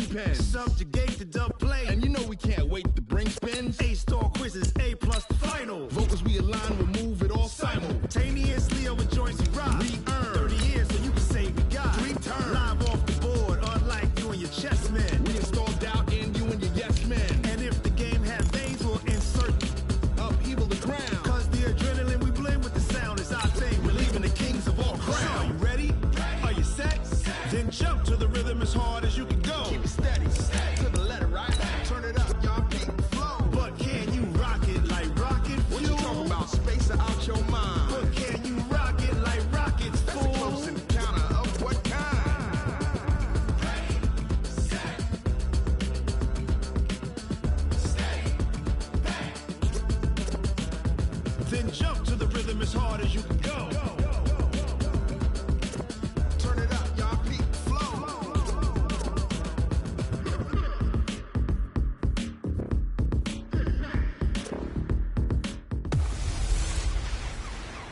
pen. Subjugate the dub play. And you know we can't wait to bring spins. A-star quizzes, A+ the final. Vocals we align, remove it all simultaneously over joints we rock. We earn 30 years so you can say we got 3 turns. Live off the board, unlike you and your chess men. We install doubt in you and your yes men. And if the game has veins, we'll insert upheaval the ground. Cause the adrenaline we blend with the sound is our thing. We're leaving the kings of all crowns. Are you ready? Are you set? Then jump to the rhythm as hard as you can go. Keep it steady, to the letter, right? Turn it up, y'all beat the flow. But can you rock it like rocket fuel? What you talking about? Space out your mind. But can you rock it like rockets, fool? That's a close encounter of what kind? Then jump to the rhythm as hard as you can go. Turn it up, y'all beat the flow.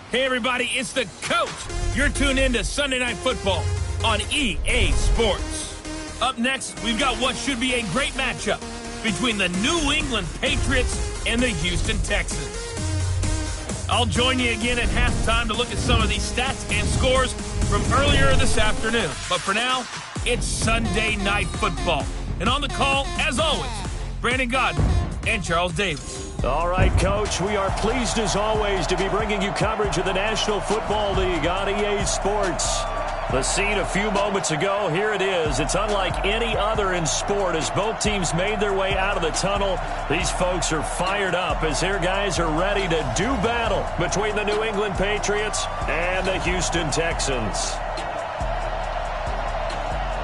Hey everybody, it's the coach. You're tuned in to Sunday Night Football on EA Sports. Up next, we've got what should be a great matchup between the New England Patriots and the Houston Texans. I'll join you again at halftime to look at some of these stats and scores from earlier this afternoon. But for now, it's Sunday Night Football. And on the call, as always, Brandon Godden and Charles Davis. All right, Coach, we are pleased as always to be bringing you coverage of the National Football League on EA Sports. The scene a few moments ago, here it is. It's unlike any other in sport as both teams made their way out of the tunnel. These folks are fired up as their guys are ready to do battle between the New England Patriots and the Houston Texans.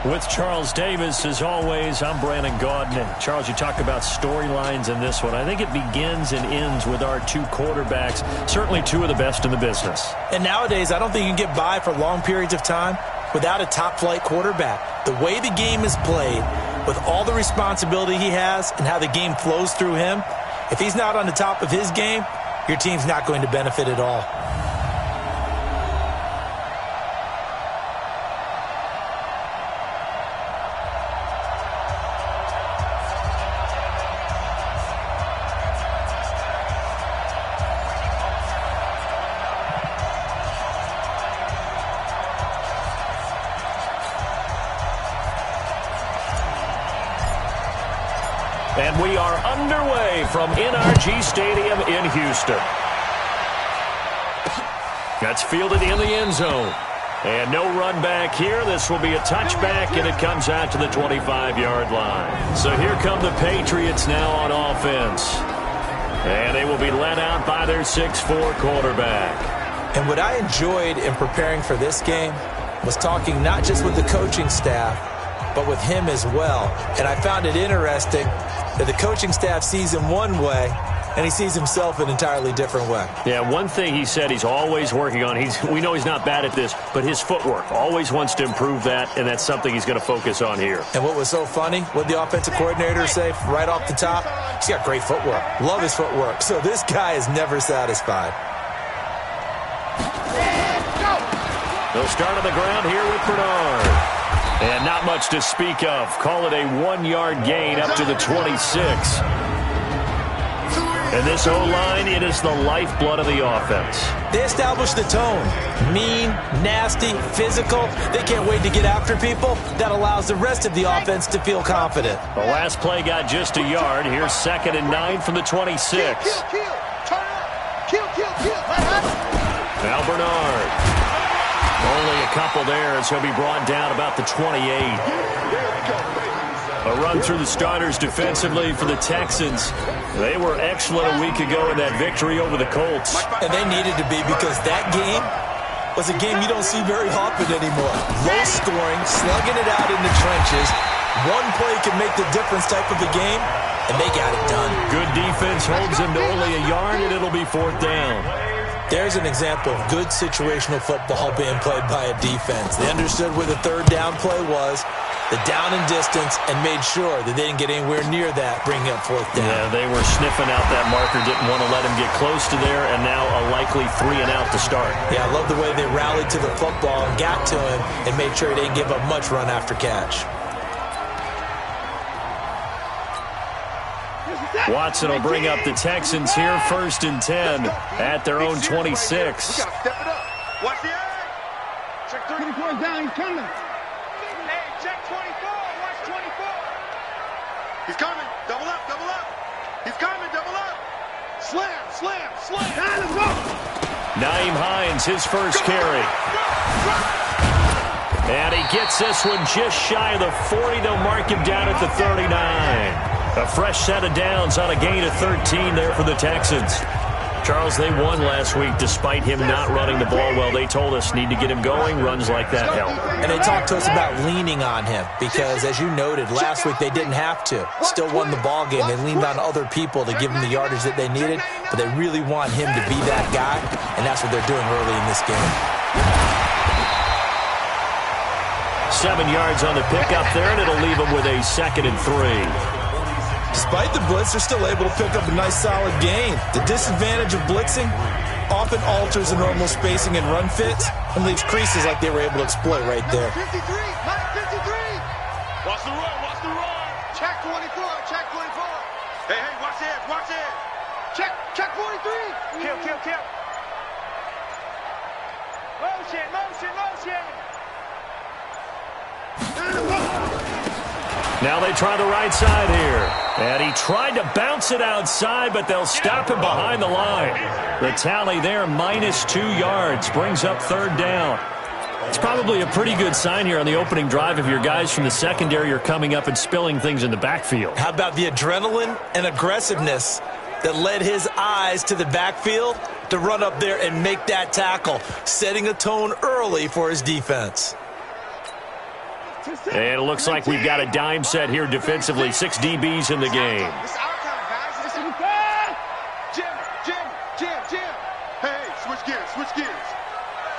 With Charles Davis, as always, I'm Brandon Gaudin. Charles, you talk about storylines in this one. I think it begins and ends with our 2 quarterbacks, certainly 2 of the best in the business. And nowadays, I don't think you can get by for long periods of time without a top-flight quarterback. The way the game is played, with all the responsibility he has and how the game flows through him, if he's not on the top of his game, your team's not going to benefit at all. And we are underway from NRG Stadium in Houston. That's fielded in the end zone. And no run back here. This will be a touchback, and it comes out to the 25-yard line. So here come the Patriots now on offense. And they will be led out by their 6'4" quarterback. And what I enjoyed in preparing for this game was talking not just with the coaching staff, but with him as well. And I found it interesting that the coaching staff sees him one way, and he sees himself an entirely different way. Yeah, one thing he said he's always working on, we know he's not bad at this, but his footwork, always wants to improve that, and that's something he's going to focus on here. And what was so funny, what the offensive coordinator say right off the top? He's got great footwork. Love his footwork. So this guy is never satisfied. They'll start on the ground here with Bernard. And not much to speak of. Call it a 1-yard gain up to the 26. And this O-line, it is the lifeblood of the offense. They establish the tone. Mean, nasty, physical. They can't wait to get after people. That allows the rest of the offense to feel confident. The last play got just a yard. Here's 2nd and 9 from the 26. Kill. Turn up. Kill. Now Bernard. Only a couple there as he'll be brought down about the 28. A run through the starters defensively for the Texans. They were excellent a week ago in that victory over the Colts. And they needed to be, because that game was a game you don't see very often anymore. Low scoring, slugging it out in the trenches. One play can make the difference type of a game, and they got it done. Good defense holds them to only a yard, and it'll be 4th down. There's an example of good situational football being played by a defense. They understood where the 3rd down play was, the down and distance, and made sure that they didn't get anywhere near that, bringing up 4th down. Yeah, they were sniffing out that marker, didn't want to let him get close to there, and now a likely 3 and out to start. Yeah, I love the way they rallied to the football and got to him and made sure he didn't give up much run after catch. Watson will bring up the Texans here, 1st and 10 at their own 26. We gotta step it up. Watch the eye. Check 34 down. He's coming. Hey, check 24. Watch 24. He's coming. Double up. Double up. He's coming. Double up. Slam. Slam. Slam. Let's go. Nyheim Hines, his first carry. And he gets this one just shy of the 40. They'll mark him down at the 39. A fresh set of downs on a gain of 13 there for the Texans. Charles, they won last week despite him not running the ball well. They told us need to get him going. Runs like that help. And they talked to us about leaning on him because, as you noted, last week they didn't have to. Still won the ball game. They leaned on other people to give them the yardage that they needed, but they really want him to be that guy, and that's what they're doing early in this game. 7 yards on the pickup there, and it'll leave them with a 2nd and 3. Despite the blitz, they're still able to pick up a nice, solid gain. The disadvantage of blitzing often alters the normal spacing and run fits and leaves creases like they were able to exploit right there. 53, 53. Watch the run, watch the run. Check 24, check 24. Hey, watch the edge, watch the edge. Check 43. Kill. Motion. Now they try the right side here. And he tried to bounce it outside, but they'll stop him behind the line. The tally there, -2 yards, brings up 3rd down. It's probably a pretty good sign here on the opening drive if your guys from the secondary are coming up and spilling things in the backfield. How about the adrenaline and aggressiveness that led his eyes to the backfield to run up there and make that tackle, setting a tone early for his defense. And it looks like we've got a dime set here defensively. 6 DBs in the game. Jim. Hey, switch gears.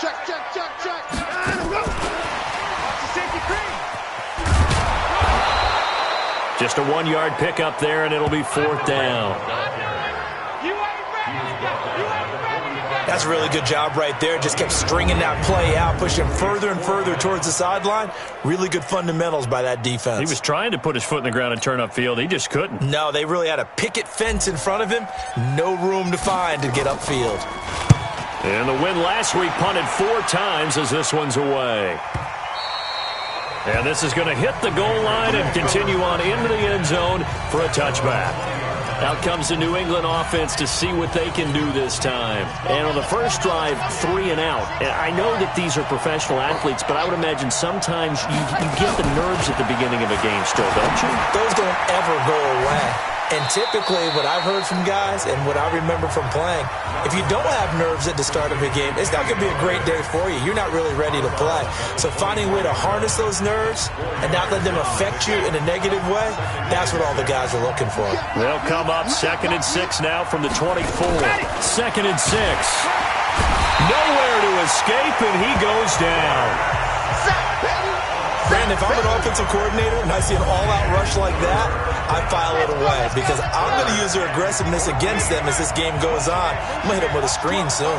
Check. Just a 1-yard pickup there, and it'll be 4th down. That's a really good job right there. Just kept stringing that play out, pushing further and further towards the sideline. Really good fundamentals by that defense. He was trying to put his foot in the ground and turn upfield. He just couldn't. No, they really had a picket fence in front of him. No room to find to get upfield. And the win last week punted 4 times as this one's away. And this is going to hit the goal line and continue on into the end zone for a touchback. Out comes the New England offense to see what they can do this time. And on the first drive, 3 and out. And I know that these are professional athletes, but I would imagine sometimes you get the nerves at the beginning of a game still, don't you? Those don't ever go away. And typically what I've heard from guys and what I remember from playing, if you don't have nerves at the start of a game, it's not going to be a great day for you. You're not really ready to play. So finding a way to harness those nerves and not let them affect you in a negative way, that's what all the guys are looking for. They'll come up 2nd and 6 now from the 24. 2nd and 6. Nowhere to escape, and he goes down. Brandon, if I'm an offensive coordinator and I see an all-out rush like that, I file it away because I'm going to use their aggressiveness against them as this game goes on. I'm going to hit them with a screen soon.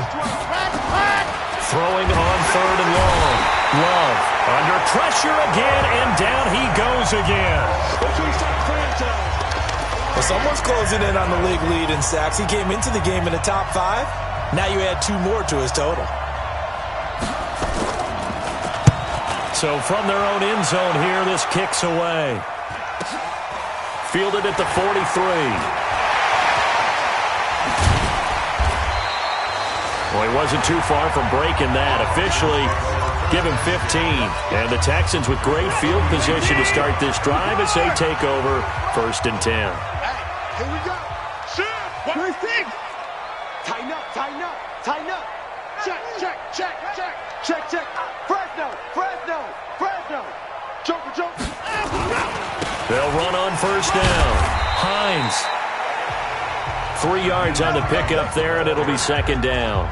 Throwing on 3rd and long. Love under pressure again, and down he goes again. Well, someone's closing in on the league lead in sacks. He came into the game in the top 5. Now you add 2 more to his total. So from their own end zone here, this kicks away. Fielded at the 43. Well, he wasn't too far from breaking that. Officially, give him 15. And the Texans with great field position to start this drive as they take over 1st and 10. Hey, here we go. Shoot. 1-6. Tighten up. Check. Fresno. Joker. They'll run on 1st down. Hines. 3 yards on the pickup there, and it'll be 2nd down.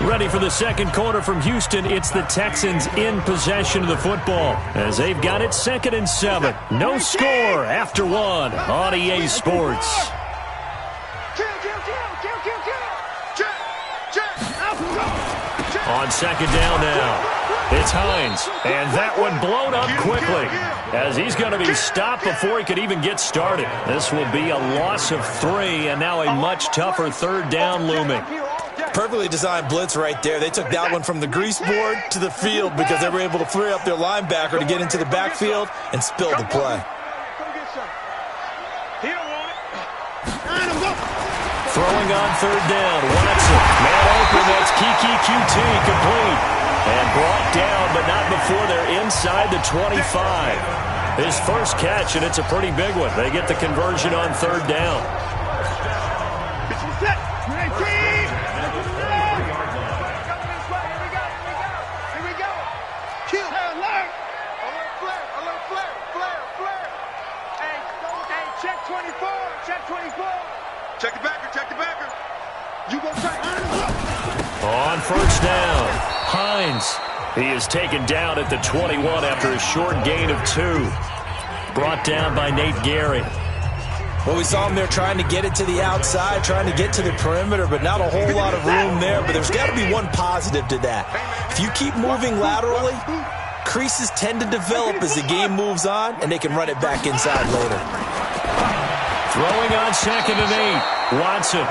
Ready for the second quarter from Houston. It's the Texans in possession of the football as they've got it 2nd and 7. No score after 1 on EA Sports. On 2nd down now. It's Hines, and that one blown up quickly as he's going to be stopped before he could even get started. This will be a loss of 3, and now a much tougher third down looming. Perfectly designed blitz right there. They took that one from the grease board to the field because they were able to free up their linebacker to get into the backfield and spill the play. Throwing on third down, Watson. Man open, that's Kiki QT, complete. And brought down, but not before they're inside the 25. His first catch, and it's a pretty big one. They get the conversion on third down. Check the backer, check the backer. You go check. On first down, Hines. He is taken down at the 21 after a short gain of 2. Brought down by Nate Gary. Well, we saw him there trying to get it to the outside, trying to get to the perimeter, but not a whole lot of room there. But there's got to be one positive to that. If you keep moving laterally, creases tend to develop as the game moves on, and they can run it back inside later. Throwing on 2nd and 8, Watson.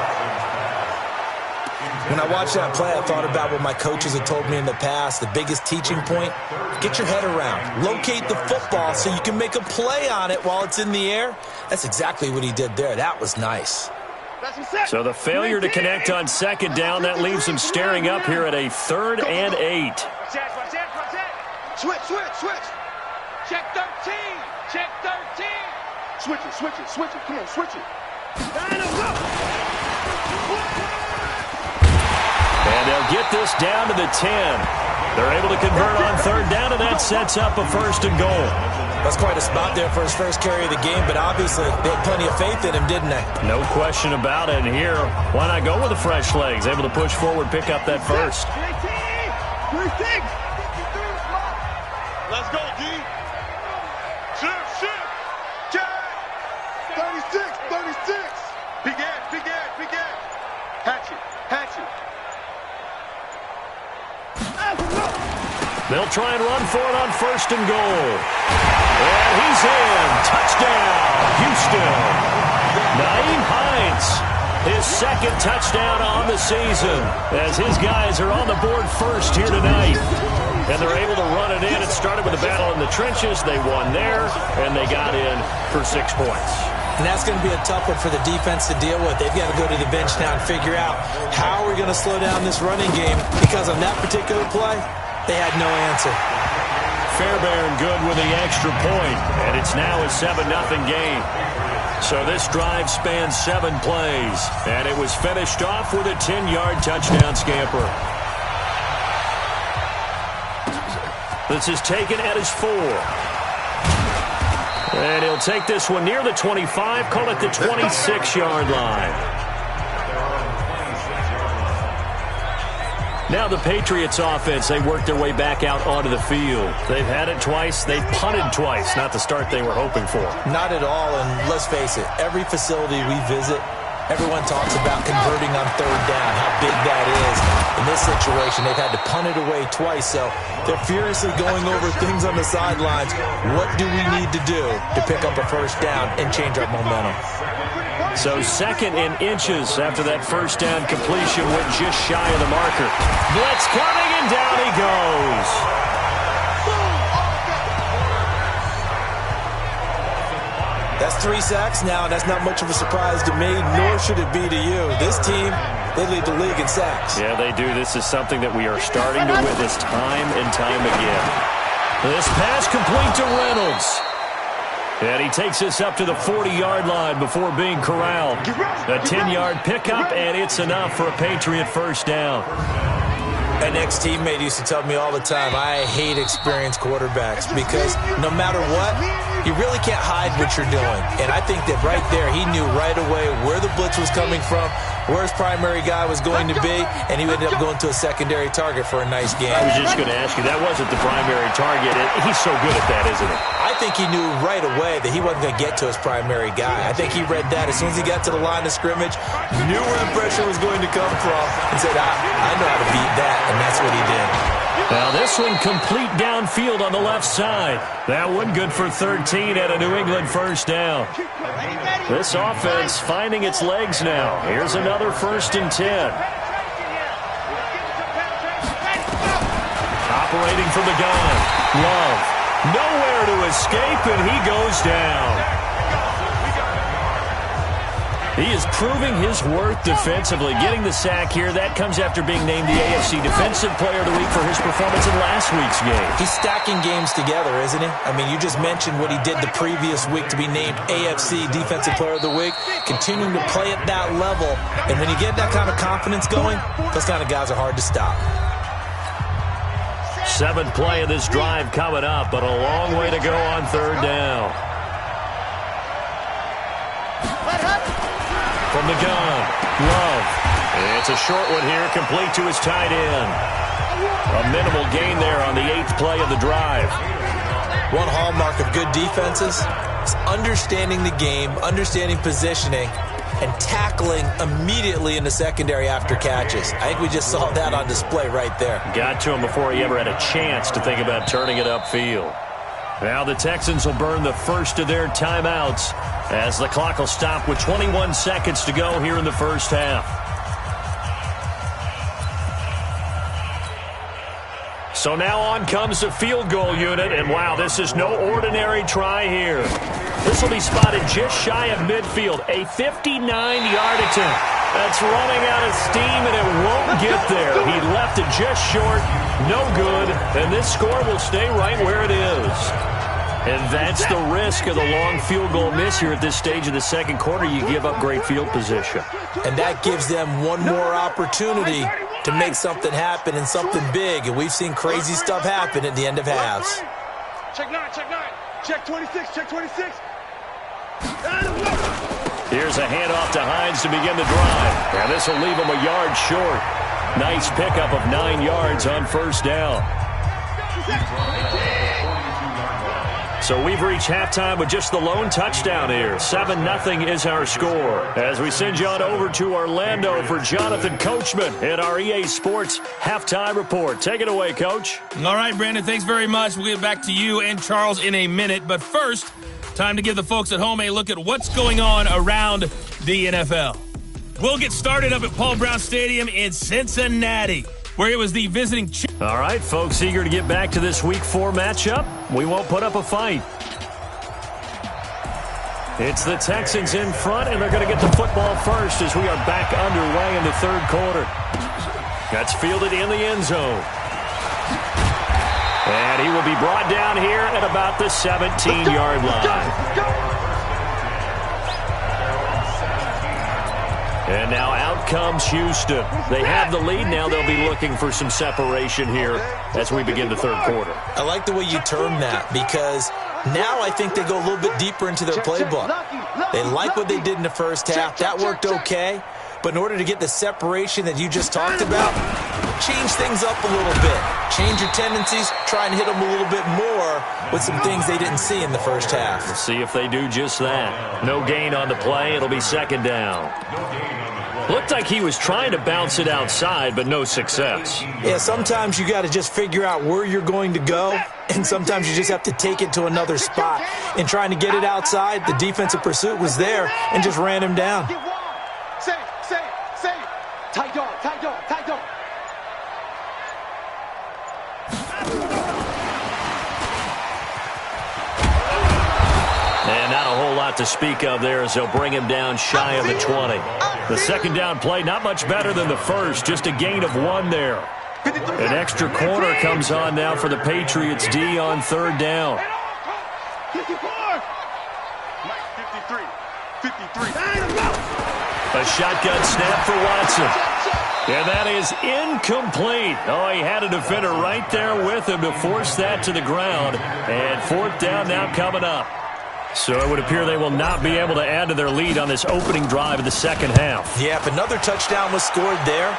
When I watched that play, I thought about what my coaches had told me in the past. The biggest teaching point, get your head around. Locate the football so you can make a play on it while it's in the air. That's exactly what he did there. That was nice. So the failure to connect on 2nd down, that leaves him staring up here at a 3rd and 8. Switch. Check 13. Check 13. Switch it. Come on, switch it. And they'll get this down to the 10. They're able to convert on third down, and that sets up a 1st and goal. That's quite a spot there for his first carry of the game, but obviously they had plenty of faith in him, didn't they? No question about it. And here, why not go with the fresh legs? Able to push forward, pick up that first. Let's go, D. Shift. 36. Big Ed. Hatchet. They'll try and run for it on 1st and goal. And he's in. Touchdown, Houston. Nyheim Hines, his 2nd touchdown on the season, as his guys are on the board first here tonight. And they're able to run it in. It started with a battle in the trenches. They won there, and they got in for 6 points. And that's going to be a tough one for the defense to deal with. They've got to go to the bench now and figure out how we're going to slow down this running game, because on that particular play, they had no answer. Fairbairn good with the extra point, and it's now a 7-0 game. So this drive spans 7 plays, and it was finished off with a 10-yard touchdown scamper. This is taken at his 4. And he'll take this one near the 25, call it the 26-yard line. Now the Patriots offense, they work their way back out onto the field. They've had it twice. They've punted twice. Not the start they were hoping for. Not at all, and let's face it, every facility we visit, everyone talks about converting on third down, how big that is. In this situation, they've had to punt it away twice, so they're furiously going over things on the sidelines. What do we need to do to pick up a first down and change our momentum? So 2nd and inches after that first down completion, went just shy of the marker. Blitz coming, and down he goes. That's 3 sacks now, and that's not much of a surprise to me, nor should it be to you. This team, they lead the league in sacks. Yeah, they do. This is something that we are starting to witness time and time again. This pass complete to Reynolds. And he takes this up to the 40-yard line before being corralled. A 10-yard pickup, and it's enough for a Patriot first down. An ex-teammate used to tell me all the time, I hate experienced quarterbacks because no matter what, you really can't hide what you're doing. And I think that right there, he knew right away where the blitz was coming from, where his primary guy was going to be, and he ended up going to a secondary target for a nice game. I was just going to ask you, that wasn't the primary target. He's so good at that, isn't he? I think he knew right away that he wasn't going to get to his primary guy. I think he read that as soon as he got to the line of scrimmage, knew where the pressure was going to come from, and said, I know how to beat that, and that's what he did. Now this one complete downfield on the left side. That one good for 13 at a New England first down. This offense finding its legs now. Here's another 1st and 10. Operating from the gun. Love. Nowhere to escape, and he goes down. He is proving his worth defensively. Getting the sack here, that comes after being named the AFC Defensive Player of the Week for his performance in last week's game. He's stacking games together, isn't he? I mean, you just mentioned what he did the previous week to be named AFC Defensive Player of the Week, continuing to play at that level. And when you get that kind of confidence going, those kind of guys are hard to stop. 7th play of this drive coming up, but a long way to go on 3rd down. From the gun, Love. It's a short one here, complete to his tight end. A minimal gain there on the 8th play of the drive. One hallmark of good defenses is understanding the game, understanding positioning, and tackling immediately in the secondary after catches. I think we just saw that on display right there. Got to him before he ever had a chance to think about turning it upfield. Now the Texans will burn the first of their timeouts as the clock will stop with 21 seconds to go here in the first half. So now on comes the field goal unit, and wow, this is no ordinary try here. This will be spotted just shy of midfield, a 59-yard attempt. That's running out of steam, and it won't get there. He left it just short, no good, and this score will stay right where it is. And that's the risk of the long field goal miss here at this stage of the second quarter. You give up great field position. And that gives them one more opportunity to make something happen and something big. And we've seen crazy stuff happen at the end of halves. Check 9, check 9. Check 26, check 26. Here's a handoff to Hines to begin the drive. And this will leave him a yard short. Nice pickup of 9 yards on 1st down. So we've reached halftime with just the lone touchdown here. 7-0 is our score. As we send you on over to Orlando for Jonathan Coachman at our EA Sports Halftime Report. Take it away, Coach. All right, Brandon, thanks very much. We'll get back to you and Charles in a minute. But first, time to give the folks at home a look at what's going on around the NFL. We'll get started up at Paul Brown Stadium in Cincinnati, where it was the visiting... All right, folks, eager to get back to this Week 4 matchup. We won't put up a fight. It's the Texans in front, and they're going to get the football first as we are back underway in the 3rd quarter. That's fielded in the end zone. And he will be brought down here at about the 17-yard line. And now out comes Houston. They have the lead. Now they'll be looking for some separation here as we begin the 3rd quarter. I like the way you term that, because now I think they go a little bit deeper into their playbook. They like what they did in the first half. That worked okay. But in order to get the separation that you just talked about, change things up a little bit. Change your tendencies. Try and hit them a little bit more with some things they didn't see in the first half. We'll see if they do just that. No gain on the play. It'll be 2nd down. Looked like he was trying to bounce it outside, but no success. Yeah, sometimes you got to just figure out where you're going to go, and sometimes you just have to take it to another spot. In trying to get it outside, the defensive pursuit was there and just ran him down. Save. Tight dog. And not a whole lot to speak of there as they'll bring him down shy of the 20. The 2nd down play, not much better than the first, just a gain of 1 there. An extra corner comes on now for the Patriots D on 3rd down. 54. 53. A shotgun snap for Watson. And that is incomplete. Oh, he had a defender right there with him to force that to the ground. And 4th down now coming up. So it would appear they will not be able to add to their lead on this opening drive of the 2nd half. Yeah, if another touchdown was scored there,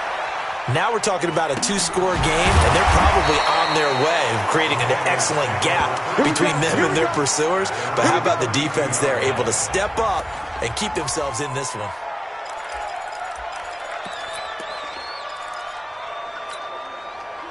now we're talking about a 2-score game, and they're probably on their way of creating an excellent gap between them and their pursuers. But how about the defense there, able to step up and keep themselves in this one?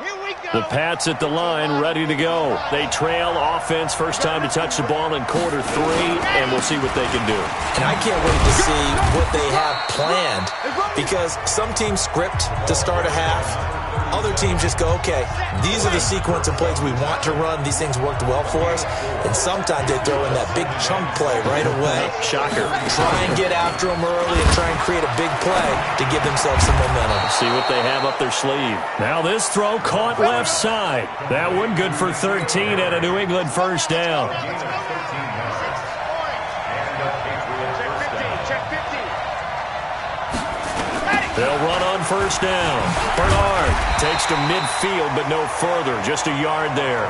Here we go. The Pats at the line, ready to go. They trail offense, first time to touch the ball in quarter 3, and we'll see what they can do. And I can't wait to see what they have planned, because some teams script to start a half. Other teams just go, okay, these are the sequence of plays we want to run. These things worked well for us. And sometimes they throw in that big chunk play right away. Shocker. Try and get after them early and try and create a big play to give themselves some momentum. See what they have up their sleeve. Now this throw caught left side. That one good for 13 at a New England first down. They'll run on first down. Bernard takes to midfield, but no further. Just a yard there.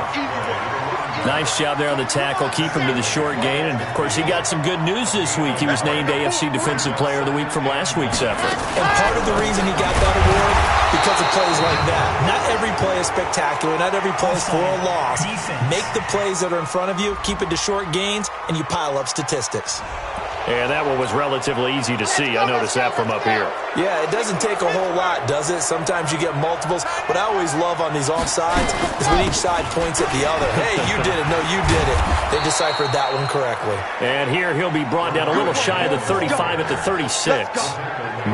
Nice job there on the tackle. Keep him to the short gain. And, of course, he got some good news this week. He was named AFC Defensive Player of the Week from last week's effort. And part of the reason he got that award, because of plays like that. Not every play is spectacular. Not every play is for a loss. Make the plays that are in front of you, keep it to short gains, and you pile up statistics. And that one was relatively easy to see. I noticed that from up here. Yeah, it doesn't take a whole lot, does it? Sometimes you get multiples. What I always love on these offsides is when each side points at the other. Hey, you did it. No, you did it. They deciphered that one correctly. And here he'll be brought down a little shy of the 35 at the 36.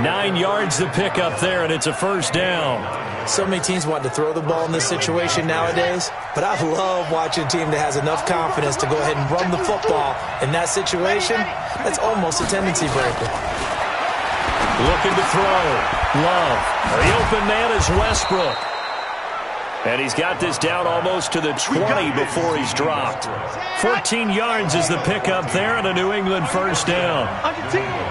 9 yards to pick up there, and it's a first down. So many teams want to throw the ball in this situation nowadays, but I love watching a team that has enough confidence to go ahead and run the football in that situation. That's almost a tendency breaker. Looking to throw. Love. The open man is Westbrook. And he's got this down almost to the 20 before he's dropped. 14 yards is the pickup there and a New England first down.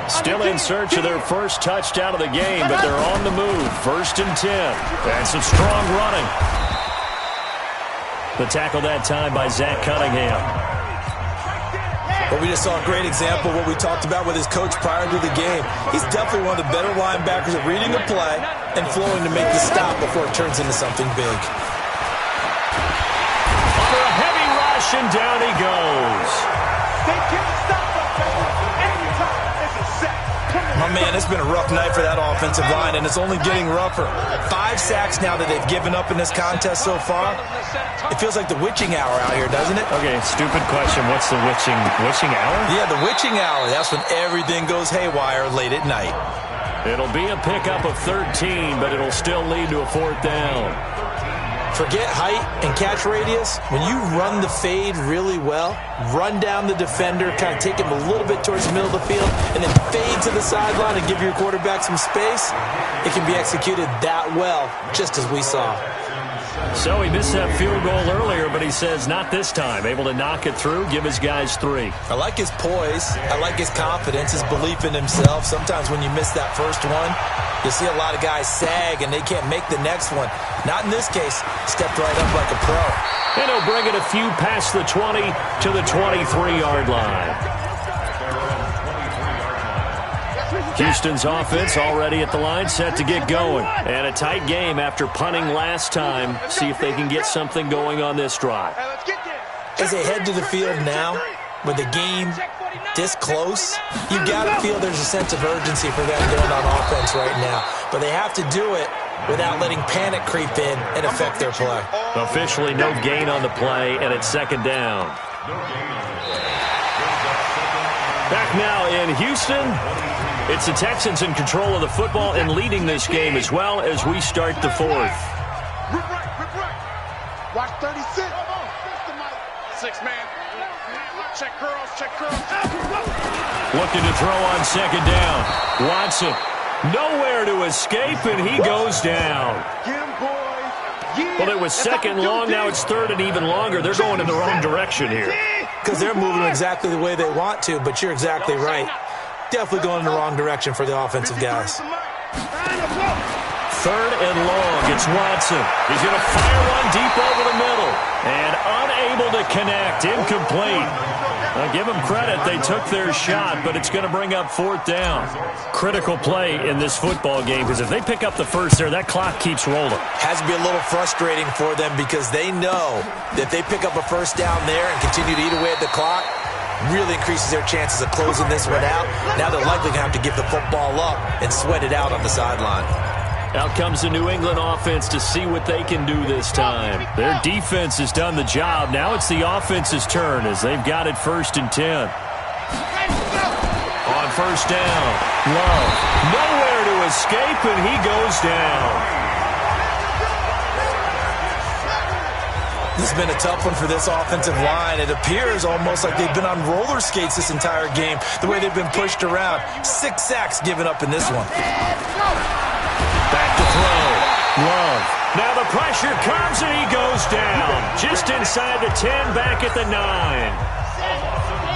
Still in search of their first touchdown of the game, but they're on the move. First and 10. And some strong running. The tackle that time by Zach Cunningham. But we just saw a great example of what we talked about with his coach prior to the game. He's definitely one of the better linebackers at reading the play and flowing to make the stop before it turns into something big. Under a heavy rush, and down he goes. They can't stop us, baby. Anytime, it's a sack. My man, it's been a rough night for that offensive line, and it's only getting rougher. 5 sacks now that they've given up in this contest so far. It feels like the witching hour out here, doesn't it? Okay, stupid question. What's the witching hour? Yeah, the witching hour. That's when everything goes haywire late at night. It'll be a pickup of 13, but it'll still lead to a fourth down. Forget height and catch radius. When you run the fade really well, run down the defender, kind of take him a little bit towards the middle of the field, and then fade to the sideline and give your quarterback some space, it can be executed that well, just as we saw. So he missed that field goal earlier, but he says not this time. Able to knock it through, give his guys 3. I like his poise. I like his confidence, his belief in himself. Sometimes when you miss that first one, you see a lot of guys sag and they can't make the next one. Not in this case. Stepped right up like a pro. And he'll bring it a few past the 20 to the 23-yard line. Houston's offense already at the line, set to get going. And a tight game after punting last time. See if they can get something going on this drive. As they head to the field now, with the game this close, you got to feel there's a sense of urgency for them going on offense right now. But they have to do it without letting panic creep in and affect their play. Officially no gain on the play, and it's second down. Back now in Houston. It's the Texans in control of the football and leading this game as well as we start the fourth. Rip right. Watch 36. 6-man. Check girls. Looking to throw on second down. Watson, nowhere to escape, and he goes down. Get him, boys. Yeah. Well, it was second long, now it's third and even longer. They're going in the wrong direction here. Because they're moving exactly the way they want to, but you're exactly right. Definitely going in the wrong direction for the offensive guys. Third and long. It's Watson. He's going to fire one deep over the middle. And unable to connect. Incomplete. I'll give them credit. They took their shot, but it's going to bring up fourth down. Critical play in this football game, because if they pick up the first there, that clock keeps rolling. Has to be a little frustrating for them because they know that if they pick up a first down there and continue to eat away at the clock, really increases their chances of closing this one out. Now they're likely going to have to give the football up and sweat it out on the sideline. Out comes the New England offense to see what they can do this time. Their defense has done the job. Now it's the offense's turn as they've got it 1st and 10. On 1st down, Love. Nowhere to escape, and he goes down. This has been a tough one for this offensive line. It appears almost like they've been on roller skates this entire game, the way they've been pushed around. 6 sacks given up in this one. Back to throw. Love. Now the pressure comes, and he goes down. Just inside the 10, back at the 9.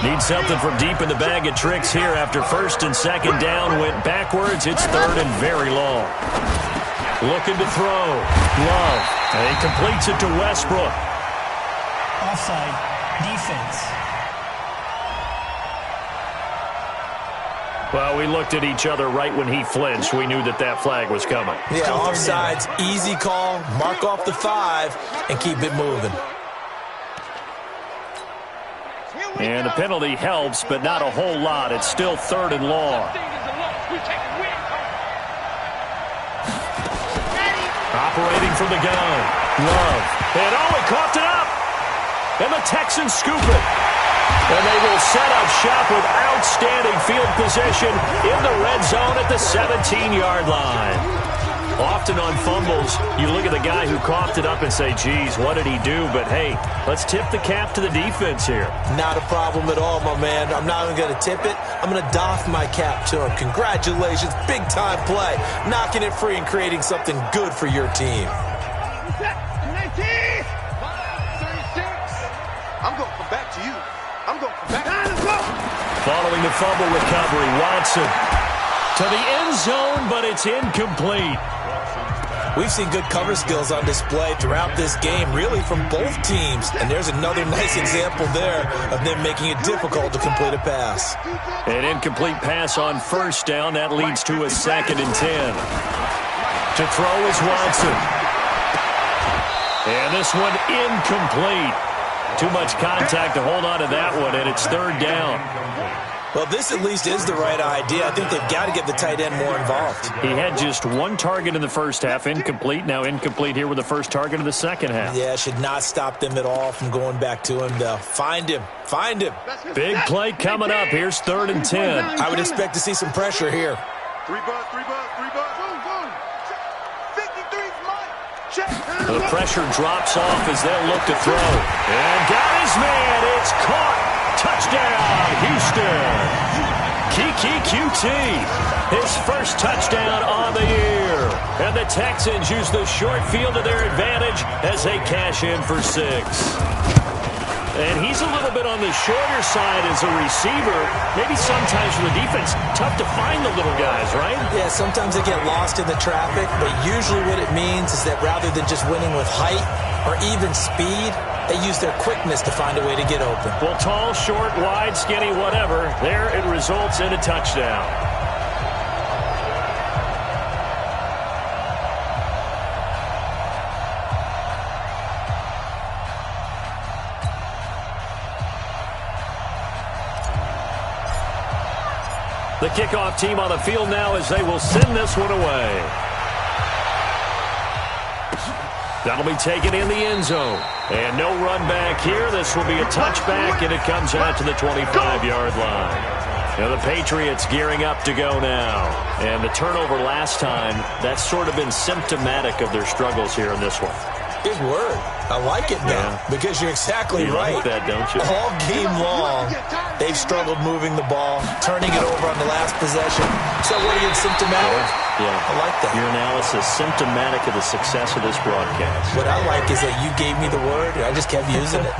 Need something from deep in the bag of tricks here after 1st and 2nd down went backwards. It's 3rd and very long. Looking to throw. Love. And he completes it to Westbrook. Offside. Defense. Well, we looked at each other right when he flinched. We knew that that flag was coming. Yeah, offsides, easy call. Mark off the 5 and keep it moving. And the penalty helps, but not a whole lot. It's still 3rd and long. Operating from the gun. Love. And he coughed it up. And the Texans scoop it. And they will set up shop with outstanding field position in the red zone at the 17-yard line. Often on fumbles, you look at the guy who coughed it up and say, geez, what did he do? But, hey, let's tip the cap to the defense here. Not a problem at all, my man. I'm not even going to tip it. I'm going to doff my cap to him. Congratulations. Big-time play. Knocking it free and creating something good for your team. 19! 36! I'm going to come back to you. I'm going to come back. Following the fumble recovery, Watson to the end zone, but it's incomplete. We've seen good cover skills on display throughout this game, really from both teams. And there's another nice example there of them making it difficult to complete a pass. An incomplete pass on 1st down. That leads to a 2nd and 10. To throw is Watson. And this one incomplete. Too much contact to hold on to that one, and it's 3rd down. Well, this at least is the right idea. I think they've got to get the tight end more involved. He had just 1 target in the 1st half, incomplete. Now incomplete here with the 1st target of the 2nd half. Yeah, should not stop them at all from going back to him, though. Find him. Find him. Big play coming up. Here's 3rd and 10. I would expect to see some pressure here. 3 bucks, 3 bucks, 3 bucks. Boom, boom. 53's mine. Check. The pressure drops off as they'll look to throw. And got his man. It's caught. Touchdown, Houston. Kiki QT, his 1st touchdown on the year. And the Texans use the short field to their advantage as they cash in for 6. And he's a little bit on the shorter side as a receiver. Maybe sometimes for the defense, tough to find the little guys, right? Yeah, sometimes they get lost in the traffic, but usually what it means is that rather than just winning with height or even speed, they use their quickness to find a way to get open. Well, tall, short, wide, skinny, whatever, there it results in a touchdown. The kickoff team on the field now as they will send this one away. That'll be taken in the end zone. And no run back here. This will be a touchback, and it comes out to the 25-yard line. Now the Patriots gearing up to go now. And the turnover last time, that's sort of been symptomatic of their struggles here in this one. Big word. I like it now because you're exactly right. You like that, don't you? All game long, they've struggled moving the ball, turning it over on the last possession. So what are you, symptomatic? Yeah. I like that. Your analysis symptomatic of the success of this broadcast. What I like is that you gave me the word, and I just kept using it.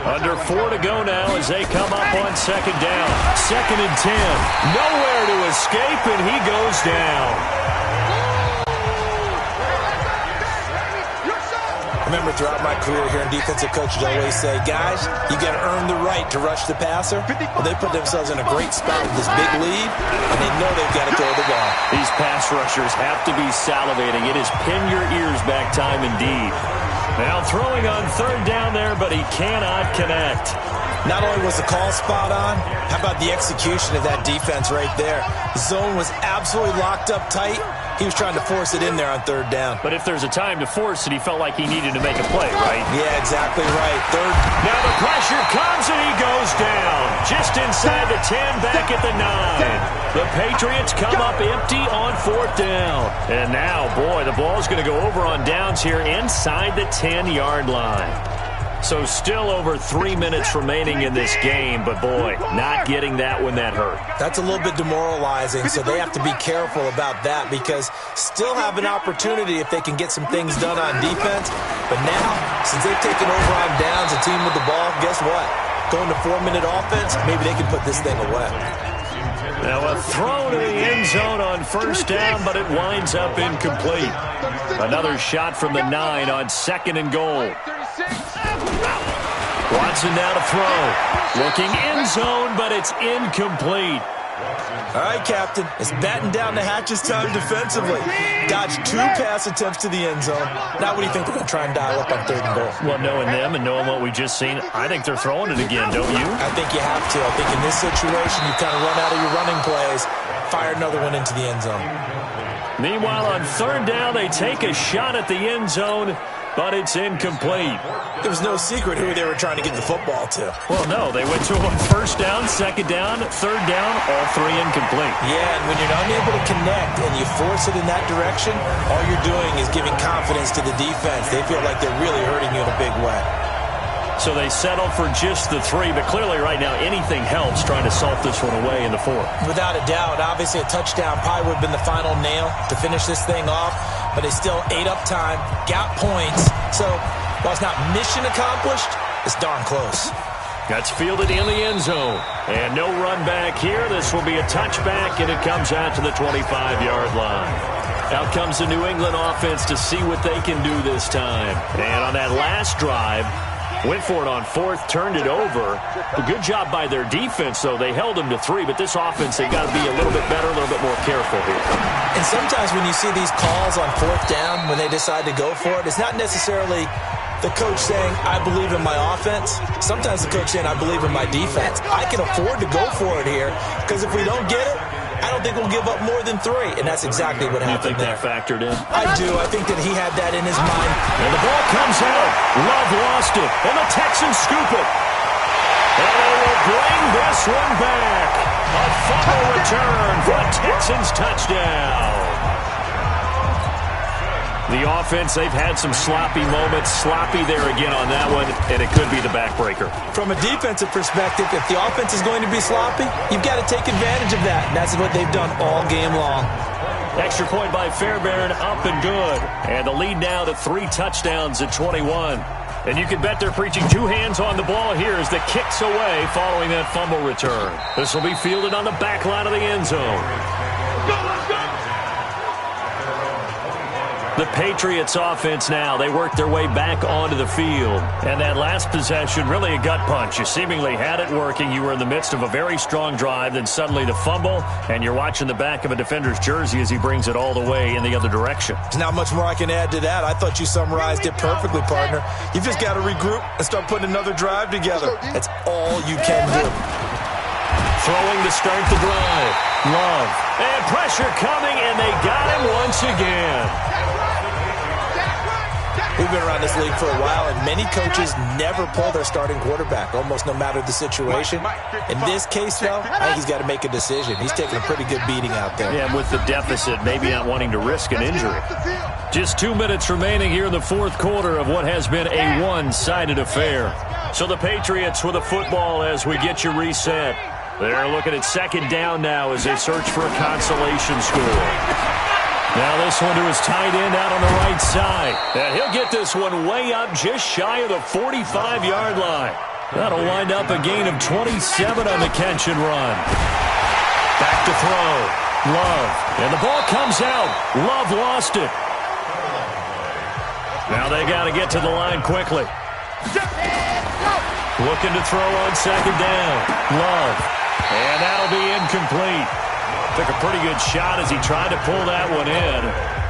Under 4 to go now as they come up on 2nd down. 2nd and 10. Nowhere to escape, and he goes down. Remember, throughout my career here in defensive coaches, I always say, guys, you got to earn the right to rush the passer. Well, they put themselves in a great spot with this big lead, and they know they've got to throw the ball. These pass rushers have to be salivating. It is pin your ears back time indeed. Now throwing on 3rd down there, but he cannot connect. Not only was the call spot on, how about the execution of that defense right there? The zone was absolutely locked up tight. He was trying to force it in there on third down. But if there's a time to force it, he felt like he needed to make a play, right? Yeah, exactly right. Third. Now the pressure comes and he goes down. Just inside the 10, back at the 9. The Patriots come up empty on fourth down. And now, boy, the ball's going to go over on downs here inside the 10-yard line. So still over 3 minutes remaining in this game, but boy, not getting that when that hurt. That's a little bit demoralizing, so they have to be careful about that because still have an opportunity if they can get some things done on defense. But now, since they've taken over on downs, a team with the ball, guess what? Going to 4-minute offense, maybe they can put this thing away. Now a throw to the end zone on first down, but it winds up incomplete. Another shot from the 9 on second and goal. Watson now to throw. Looking end zone, but it's incomplete. All right, Captain. It's batten down the hatches time defensively. Dodged 2 pass attempts to the end zone. Now what do you think they're going to try and dial up on third and goal? Well, knowing them and knowing what we just seen, I think they're throwing it again, don't you? I think you have to. I think in this situation, you kind of run out of your running plays, fire another one into the end zone. Meanwhile, on third down, they take a shot at the end zone, but it's incomplete. It was no secret who they were trying to get the football to. Well, no, they went to him on first down, second down, third down, all 3 incomplete. Yeah, and when you're unable to connect and you force it in that direction, all you're doing is giving confidence to the defense. They feel like they're really hurting you in a big way. So they settle for just the 3, but clearly right now anything helps trying to salt this one away in the 4th. Without a doubt, obviously a touchdown probably would have been the final nail to finish this thing off, but they still ate up time, got points. So while it's not mission accomplished, it's darn close. That's fielded in the end zone. And no run back here. This will be a touchback, and it comes out to the 25-yard line. Out comes the New England offense to see what they can do this time. And on that last drive, went for it on 4th, turned it over. A good job by their defense, though. They held them to 3, but this offense, they've got to be a little bit better, a little bit more careful here. And sometimes when you see these calls on 4th down, when they decide to go for it, it's not necessarily the coach saying, I believe in my offense. Sometimes the coach saying, I believe in my defense. I can afford to go for it here, because if we don't get it, I don't think we'll give up more than 3, and that's exactly what happened there. You think that factored in? I do. I think that he had that in his mind. And the ball comes out. Love lost it, and the Texans scoop it. And they will bring this one back. A fumble return for a Texans touchdown. The offense, they've had some sloppy moments. Sloppy there again on that one, and it could be the backbreaker. From a defensive perspective, if the offense is going to be sloppy, you've got to take advantage of that, and that's what they've done all game long. Extra point by Fairbairn, up and good. And the lead now to 3 touchdowns at 21. And you can bet they're preaching 2 hands on the ball here as the kick's away following that fumble return. This will be fielded on the back line of the end zone. The Patriots offense now, they work their way back onto the field. And that last possession, really a gut punch. You seemingly had it working. You were in the midst of a very strong drive, then suddenly the fumble, and you're watching the back of a defender's jersey as he brings it all the way in the other direction. There's not much more I can add to that. I thought you summarized it perfectly, partner. You've just got to regroup and start putting another drive together. That's all you can do. Throwing to start the drive. Love. And pressure coming, and they got him once again. We've been around this league for a while, and many coaches never pull their starting quarterback, almost no matter the situation. In this case, though, I think he's got to make a decision. He's taking a pretty good beating out there. Yeah, with the deficit, maybe not wanting to risk an injury. Just 2 minutes remaining here in the 4th quarter of what has been a one-sided affair. So the Patriots with a football as we get you reset. They're looking at second down now as they search for a consolation score. Now this one to his tight end out on the right side. And he'll get this one way up just shy of the 45-yard line. That'll wind up a gain of 27 on the catch and run. Back to throw. Love. And the ball comes out. Love lost it. Now they got to get to the line quickly. Looking to throw on second down. Love. And that'll be incomplete. Took a pretty good shot as he tried to pull that one in.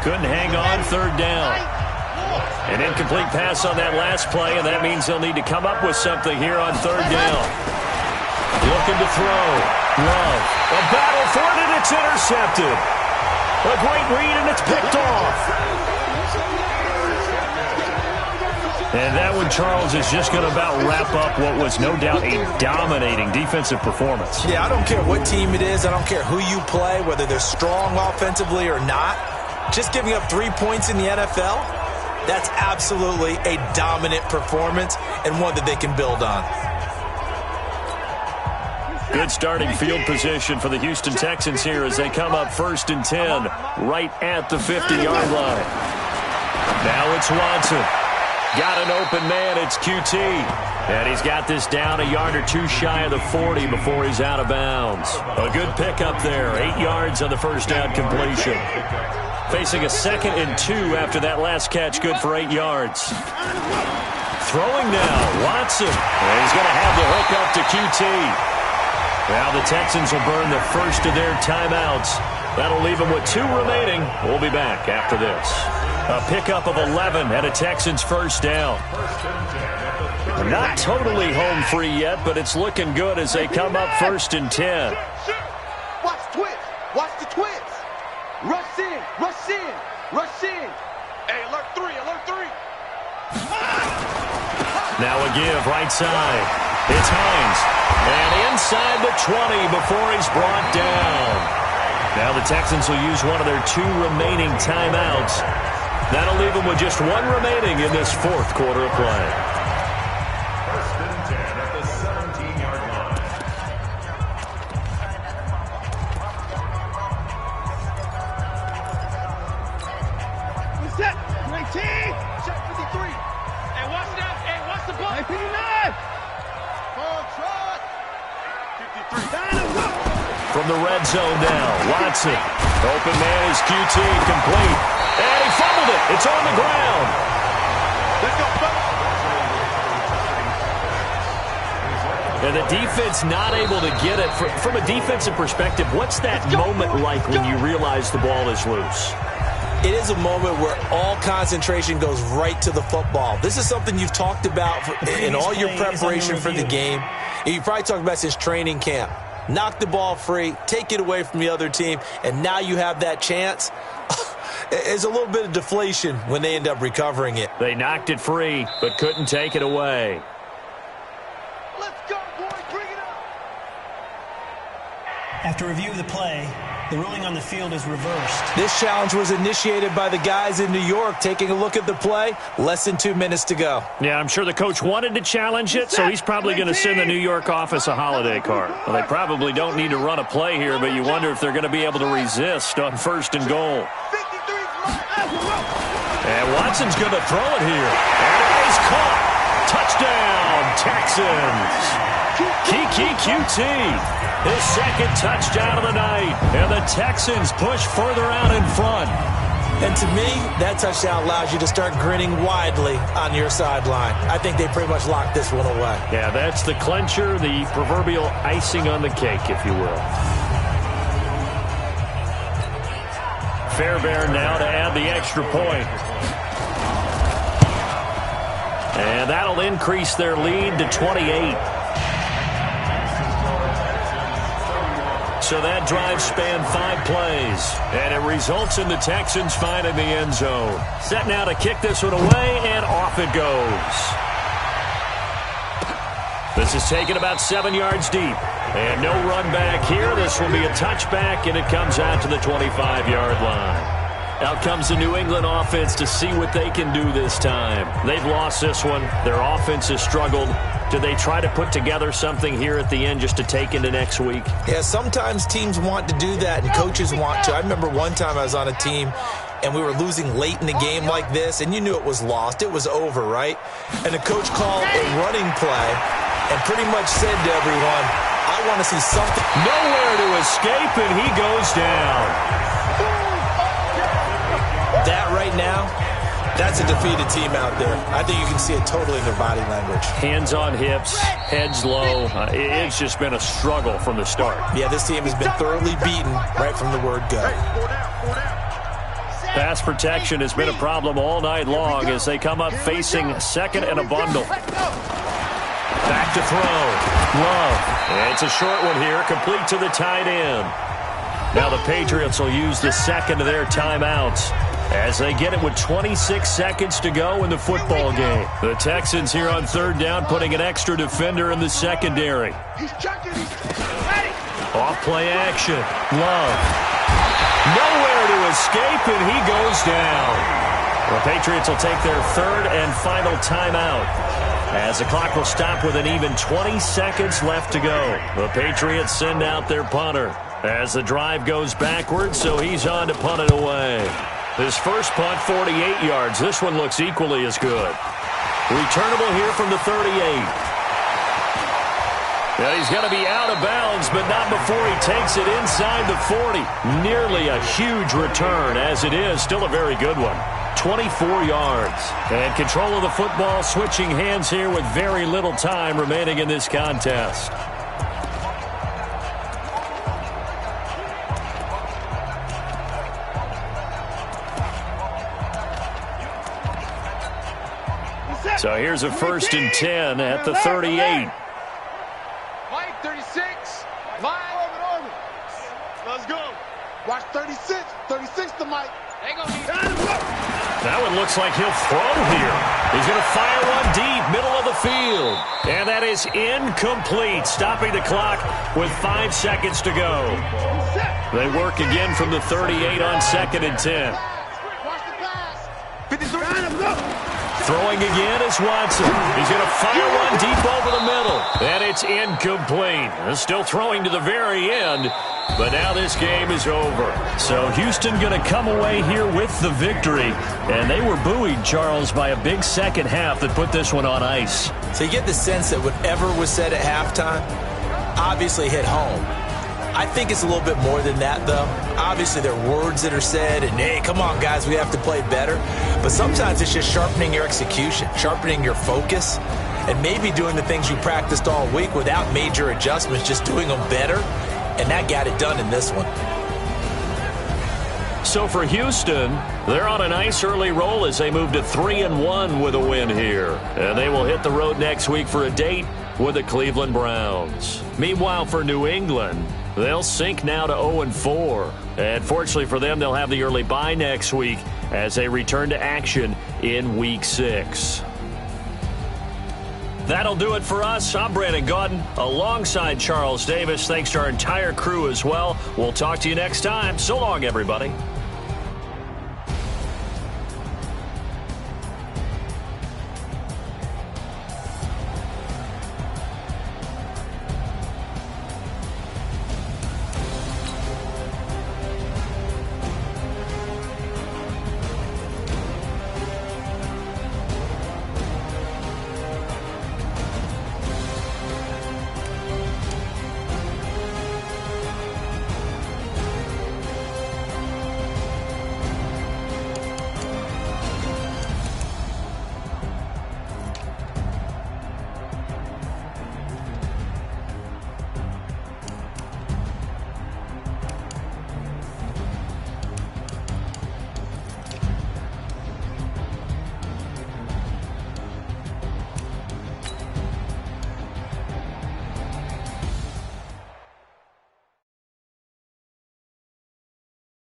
Couldn't hang on third down. An incomplete pass on that last play, and that means they'll need to come up with something here on third down. Looking to throw. Love. A battle for it, and it's intercepted. A great read, and it's picked off. And that one, Charles, is just going to about wrap up what was no doubt a dominating defensive performance. Yeah, I don't care what team it is. I don't care who you play, whether they're strong offensively or not. Just giving up 3 points in the NFL, that's absolutely a dominant performance and one that they can build on. Good starting field position for the Houston Texans here as they come up 1st and 10 right at the 50-yard line. Now it's Watson. Got an open man. It's QT. And he's got this down a yard or two shy of the 40 before he's out of bounds. A good pickup there. 8 yards on the first down completion. Facing a 2nd and 2 after that last catch. Good for 8 yards. Throwing now. Watson. And he's going to have the hook up to QT. Now the Texans will burn the first of their timeouts. That'll leave them with 2 remaining. We'll be back after this. A pickup of 11 and a Texans first down. Not totally home free yet, but it's looking good as they come up 1st and 10. Watch twist. Watch the twist. Rush in. Rush in. Rush in. Hey, alert 3. Alert 3. Now a give right side. It's Hines. And inside the 20 before he's brought down. Now the Texans will use one of their 2 remaining timeouts. That'll leave them with just 1 remaining in this 4th quarter of play. 1st and 10 at the 17-yard line. What's that? 19. Check 53. Hey, watch that. Hey, watch the ball. 59. Contract. 53. From the red zone now, Watson. Open man is QT, complete. And he fumbled it. It's on the ground. Let's go, fellas. And the defense not able to get it. From a defensive perspective, what's that moment like when you realize the ball is loose? It is a moment where all concentration goes right to the football. This is something you've talked about in all your preparation for the game. And you probably talked about since training camp. Knock the ball free, take it away from the other team, and now you have that chance. There's a little bit of deflation when they end up recovering it. They knocked it free, but couldn't take it away. Let's go, boys. Bring it up. After review of the play, the ruling on the field is reversed. This challenge was initiated by the guys in New York. Taking a look at the play, less than 2 minutes to go. Yeah, I'm sure the coach wanted to challenge it, so he's probably going to send the New York office a holiday card. Well, they probably don't need to run a play here, but you wonder if they're going to be able to resist on 1st and goal. 53's mine. And Watson's going to throw it here. And it is caught. Touchdown, Texans. Kiki QT, his 2nd touchdown of the night. And the Texans push further out in front. And to me, that touchdown allows you to start grinning widely on your sideline. I think they pretty much locked this one away. Yeah, that's the clincher, the proverbial icing on the cake, if you will. Fairbairn now to add the extra point. And that'll increase their lead to 28. So that drive spanned 5 plays, and it results in the Texans finding the end zone. Set now to kick this one away, and off it goes. This is taken about 7 yards deep, and no run back here. This will be a touchback, and it comes out to the 25-yard line. Out comes the New England offense to see what they can do this time. They've lost this one. Their offense has struggled. Do they try to put together something here at the end just to take into next week? Yeah, sometimes teams want to do that and coaches want to. I remember one time I was on a team and we were losing late in the game like this, and you knew it was lost. It was over, right? And the coach called a running play and pretty much said to everyone, I want to see something. Nowhere to escape, and he goes down. That right now, that's a defeated team out there. I think you can see it totally in their body language. Hands on hips, heads low. It's just been a struggle from the start. Yeah, this team has been thoroughly beaten right from the word go. Pass protection has been a problem all night long as they come up facing second and a bundle. Back to throw. Love. It's a short one here, complete to the tight end. Now the Patriots will use the second of their timeouts as they get it with 26 seconds to go in the football game. The Texans here on third down putting an extra defender in the secondary. Off play action. Love. Nowhere to escape, and he goes down. The Patriots will take their third and final timeout as the clock will stop with an even 20 seconds left to go. The Patriots send out their punter as the drive goes backwards, so he's on to punt it away. His first punt, 48 yards. This one looks equally as good. Returnable here from the 38. Now he's going to be out of bounds, but not before he takes it inside the 40. Nearly a huge return, as it is. Still a very good one. 24 yards. And control of the football switching hands here with very little time remaining in this contest. So here's a 1st and 10 at the 38. Mike, 36. Mike. Let's go. Watch 36. 36 to Mike. That one looks like he'll throw here. He's going to fire one deep, middle of the field. And that is incomplete, stopping the clock with 5 seconds to go. They work again from the 38 on 2nd and 10. Watch the pass. 53. Throwing again is Watson. He's going to fire one deep over the middle. And it's incomplete. Still throwing to the very end. But now this game is over. So Houston going to come away here with the victory. And they were buoyed, Charles, by a big second half that put this one on ice. So you get the sense that whatever was said at halftime obviously hit home. I think it's a little bit more than that, though. Obviously, there are words that are said, and, hey, come on, guys, we have to play better. But sometimes it's just sharpening your execution, sharpening your focus, and maybe doing the things you practiced all week without major adjustments, just doing them better, and that got it done in this one. So for Houston, they're on a nice early roll as they move to 3-1 with a win here. And they will hit the road next week for a date with the Cleveland Browns. Meanwhile, for New England, they'll sink now to 0-4. And fortunately for them, they'll have the early bye next week as they return to action in Week 6. That'll do it for us. I'm Brandon Gaudin alongside Charles Davis. Thanks to our entire crew as well. We'll talk to you next time. So long, everybody.